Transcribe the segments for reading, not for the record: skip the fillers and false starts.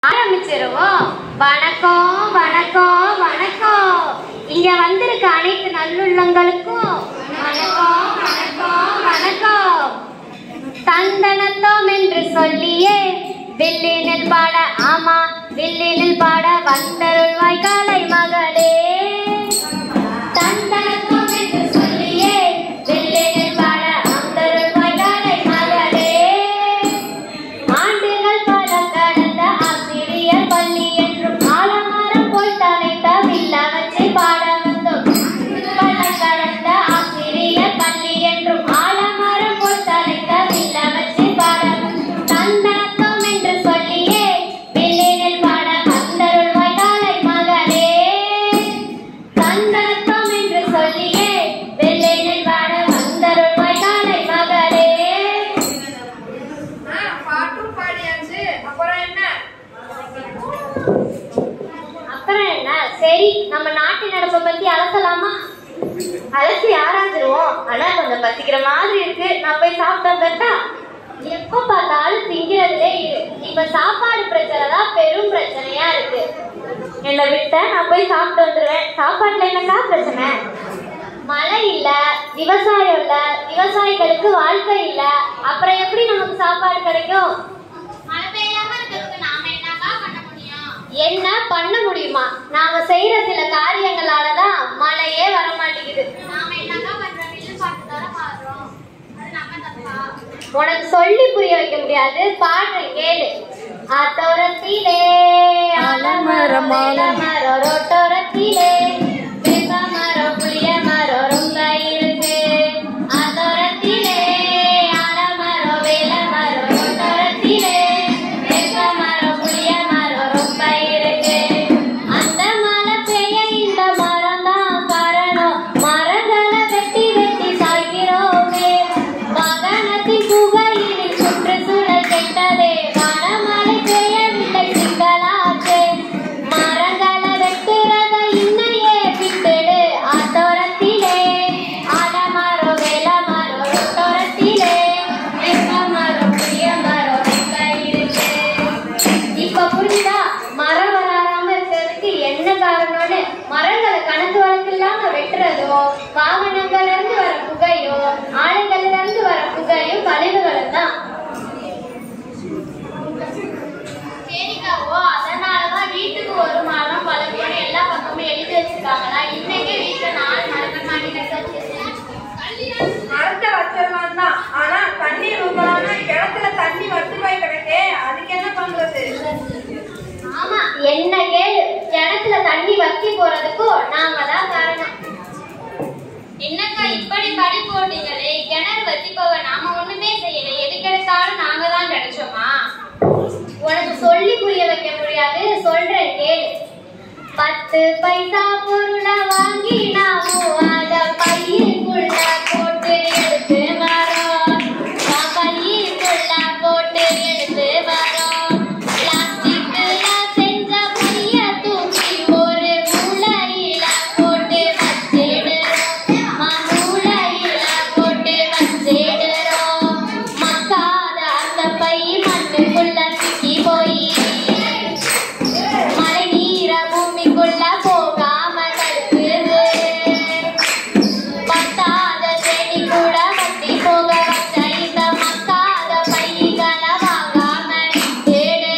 ஆரம்பிச்சிருவோம். வணக்கம் வணக்கம் வணக்கம். இங்க வந்திருக்க அனைத்து நல்லுள்ளங்களுக்கும் வணக்கம் வணக்கம் வணக்கம். தந்தனத்தோம் என்று சொல்லியே வில்லினில் பாட, ஆமா வில்லினில் பாட வந்தருள்வாய் காலை மகளே. தந்தனத்தோம் என்று சொல்லியே வில்லினில் பாட வந்தருள்வாய் காலை மகளே. ஆண்டுகள் பல கடந்த ஆசிரியர் பள்ளி என்றும் ஆலமரம் போல் தலைத்த வில்லா வச்சு பாட வந்தோம். பல கடந்த ஆசிரியர் பள்ளி என்றும் ஆலமரம் போல் தலைத்த வில்லா வச்சு பாட வந்தோம். தந்தனத்தோம் என்று சொல்லியே வில்லினில் பாட வந்தருள்வாய் காலை மகளே. தந்தனத்தோம் என்று சொல்லியே வில்லினில் பாட வந்தருள்வாய் காலை மகளே. பாட்டும் பாடியாச்சு. அப்புறம் என்ன? சரி, நம்ம நாட்டு நடப்பை பத்தி அலசலாமா? அலசி ஆராய்ச்சிருவோம். ஆனா கொஞ்சம் பசிக்கிற மாதிரி இருக்கு. நான் போய் சாப்பிட்டு வந்துட்டா? எப்ப பார்த்தாலும் திங்கிறதுலே இரு. இப்ப சாப்பாடு பிரச்சனை தான் பெரும் பிரச்சனையா இருக்கு. என்னை விட்ட நான் போய் சாப்பிட்டு வந்துடுவேன். சாப்பாட்டுல என்னக்கா பிரச்சனை? மழை இல்ல, விவசாயம் இல்ல, விவசாயிகளுக்கு வாழ்க்கை இல்ல, அப்புறம் எப்படி நமக்கு சாப்பாடு கிடைக்கும்? மழை பெய்யாம இருக்கிறதுக்கு நாம என்னக்கா பண்ண முடியும்? என்ன பண்ண முடியுமா? நாம செய்யற சில காரியங்களாலதான் மழையே வர மாட்டேங்குது. நாம என்னக்கா பண்றோம்? வில்லு பாட்டு தானே பாடுறோம். அது நம்ம தப்பா? உனக்கு சொல்லி புரிய வைக்க முடியாது. பாடுறேன் கேளு. ஆத்தோரத்திலே ஆலமரம் ஆலமரம் ரோட்டோரத்திலே வேப்ப மரம் புளிய மரம் ரொம்ப இருக்கு. ஆத்தோரத்திலே ஆலமரம் வேல மரம் ரோட்டோரத்திலே வேப்ப மரம் புளிய மரம் ரொம்ப இருக்கு. அந்த மழை பெய்ய இந்த மரம் தான் காரணம். மரங்களை வெட்டி வெட்டி சாய்க்கிறோமே. வாகனத்தின் புகையில் சுற்றுச்சூழல் கெட்டதே. வானமழை பெய்யவில்லை சிக்கலாச்சே. மரங்களை வெட்டுறத இன்னையே விட்டுடு. ஆத்தோரத்திலே ஆலமரம் வேல மரம் ரோட்டோரத்திலே வேப்ப மரம் புளிய மரம் ரொம்ப இருக்கு. இப்ப புரியுதா மரம் வராம இருக்கிறதுக்கு என்ன காரணம்னு? மரங்களை கணக்கு வழக்கு இல்லாம வெட்டுறதோ, வாகனங்கள்ல இருந்து வர புகையோ, ஆலைகள்ல இருந்து வர புகையும் கழிவுகளும் தான். சரிக்காவோ, அதனாலதான் வீட்டுக்கு ஒரு மரம் பழக்கணும் எல்லா பக்கமும் எழுதி வச்சிருக்காங்களா? இன்னைக்கு வீட்டுல 4 மரங்கள் மாட்டி நட்டு வச்சிருக்கேன். மரத்தை வச்சிடலாம் தான். ஆனா தண்ணி ஊத்தலாம்னா கிணத்துல தண்ணி வத்து போய் கிடக்கே. அதுக்கு என்ன பண்றது? ஆமா, என்ன கேளு. கிணத்துல தண்ணி வத்தி போறதுக்கும் நாம தான் காரணம். என்னக்கா இப்படி படி போட்டீங்களே? கிணறு வத்தி போக நாம ஒண்ணுமே செய்யல. எது கிடைத்தாலும் நாங்க தான் கிடைச்சோமா? உனக்கு சொல்லி புரிய வைக்க முடியாது. சொல்றேன் கேளு. 10 பைசா பொருளை வாங்கி நாமும் அத பையுக்குள்ள போட்டு எடுத்து வரோம். பையுக்குள்ள போட்டு எடுத்து வரோம். பிளாஸ்டிக்ல செஞ்ச பைய தூக்கி ஒரு மூலையில போட்டு வச்சிடுறோம். மூலையில போட்டு வச்சிடுறோம். மக்காத அந்த பை மண்ணுக்குள்ள சிக்கி போய் மழை நீர பூமிக்குள்ள போகாம தடுக்குது. பத்தாத செடி கூட வத்தி போக வச்ச இந்த மக்காத பைகளை வாங்காம விட்டுடு.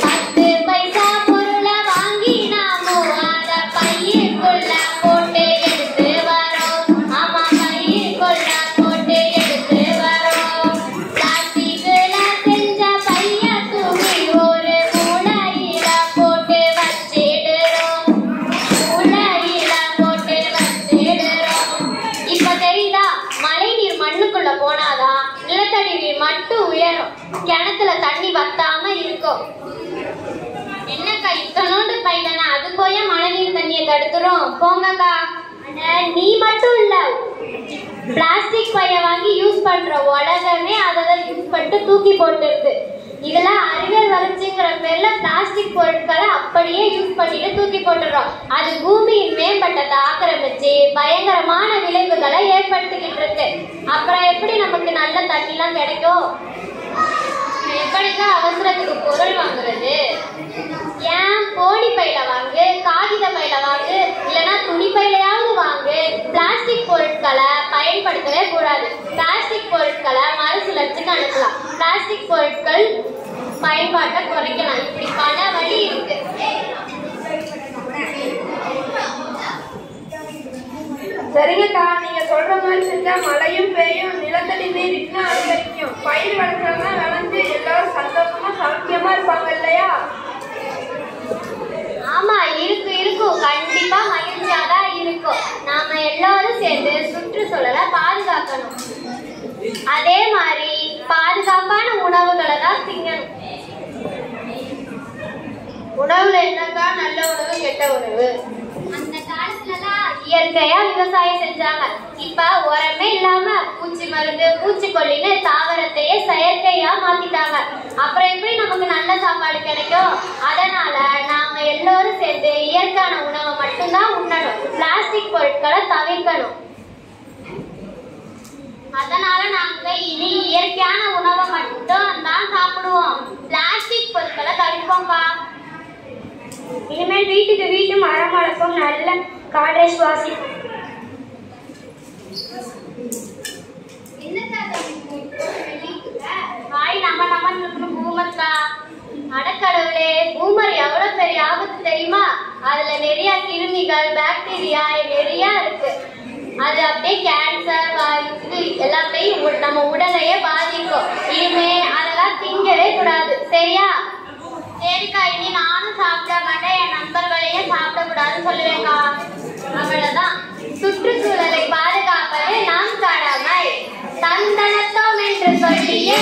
10 பைசா பொருளை வாங்கி நாமும் அத பையுக்குள்ள போட்டு எடுத்து வரோம். ஆமா, பையுக்குள்ள போட்டு எடுத்து வரோம். பிளாஸ்டிக்ல செஞ்ச பைய தூக்கி ஒரு மூலையில போட்டு வச்சிடுறோம். மூலையில போட்டு வச்சிடுறோம். இப்ப தெரியுதா? மழை நீர் மண்ணுக்குள்ள போனாதான் நிலத்தடி நீர் மட்டும் உயரும். கிணத்துல தண்ணி வத்தாம இருக்கும். என்னக்கா இத்தனோண்டு பைதானே, அது போய் மழை நீர் தண்ணியை தடுத்துரும்? போங்கக்கா. அட, நீ மட்டும் இல்ல, பிளாஸ்டிக் பைய வாங்கி யூஸ் பண்ற உலகமே அதை யூஸ் பண்ணிட்டு தூக்கி போட்டுருக்கு. இதெல்லாம் அறிவியல் வளர்ச்சிங்கிற பேர்ல பிளாஸ்டிக் பொருட்களை அப்படியே யூஸ் பண்ணிட்டு தூக்கி போட்டுறோம். அது பூமியின் மேம்பட்டத்தை ஆக்கிரமிச்சு பயங்கரமான விளைவுகளை ஏற்படுத்திக்கிட்டு இருக்கு. அப்புறம் எப்படி நமக்கு நல்ல தண்ணிலாம் கிடைக்கும்? எப்படிதான் அவசரத்துக்கு பொருள் பயன்படுத்தவே கூடாது. பிளாஸ்டிக் பொருட்களை மறுசுழற்சிக்கு அனுப்பலாம். பிளாஸ்டிக் பொருட்கள் பயன்பாட்டை குறைக்கலாம். இப்படி பல வழி இருக்கு. சரிங்கக்கா, நீங்க சொல்ற மாதிரி செஞ்சா மழையும் பெய்யும், நிலத்தடி நீர் இன்னும் அதிகரிக்கும், பயிர் வளர்க்கலாம் விளைஞ்சு எல்லாரும் சந்தோஷமா சௌக்கியமா இருப்பாங்க இல்லையா? ஆமா, இருக்கும். கண்டிப்பா மகிழ்ச்சியாதான் இருக்கும். நாம எல்லாரும் சேர்ந்து சுற்றுச்சூழலை பாதுகாக்கணும். அதே மாதிரி பாதுகாப்பான உணவுகளை தான் திங்கணும். உணவுல என்னக்கா நல்ல உணவு கெட்ட உணவு? அந்த காலத்துலலாம் இயற்கையா விவசாயம் செஞ்சாங்க. இப்ப உரமே இல்லாம பூச்சி மருந்து பூச்சிக்கொல்லின்னு தாவரத்தையே செயற்கையா மாத்திட்டாங்க. அப்புறம் எப்படி நமக்கு நல்ல சாப்பாடு கிடைக்கும்? அதனால நாம எல்லாரும் சேர்ந்து இயற்கையான உணவை மட்டும்தான் உண்ணணும். பிளாஸ்டிக் பொருட்களை தவிர்க்கணும். அதனால நாங்க இனி இயற்கையான உணவை மட்டும் தான் சாப்பிடுவோம். பிளாஸ்டிக் பொருட்களை தவிர்ப்போம்பா. இனிமேல் வீட்டு மரம் வளர்ப்போம், நல்ல காற்றை சுவாசிப்போம். வாய் நம்ம பூமர்க்கா. அடக்கடவுளே, பூமர் எவ்வளவு பெரிய ஆபத்து தெரியுமா? அதுல நிறைய கிருமிகள் பாக்டீரியா நிறைய இருக்கு. அது அப்படியே கேன்சர் இது எல்லாத்தையும் நம்ம உடலையே பாதிக்கும். இனிமே அதெல்லாம் திங்கவே கூடாது. சரியா? சரிக்கா, இனி நானும் சாப்பிட மாட்டேன், என் நண்பர்களையும் சாப்பிடக்கூடாதுன்னு சொல்லுவேக்கா. அவ்வளவுதான். சுற்றுச்சூழலை பாதுகாப்பது நாம் கடமை. தந்தனத்தோம் என்று சொல்லியே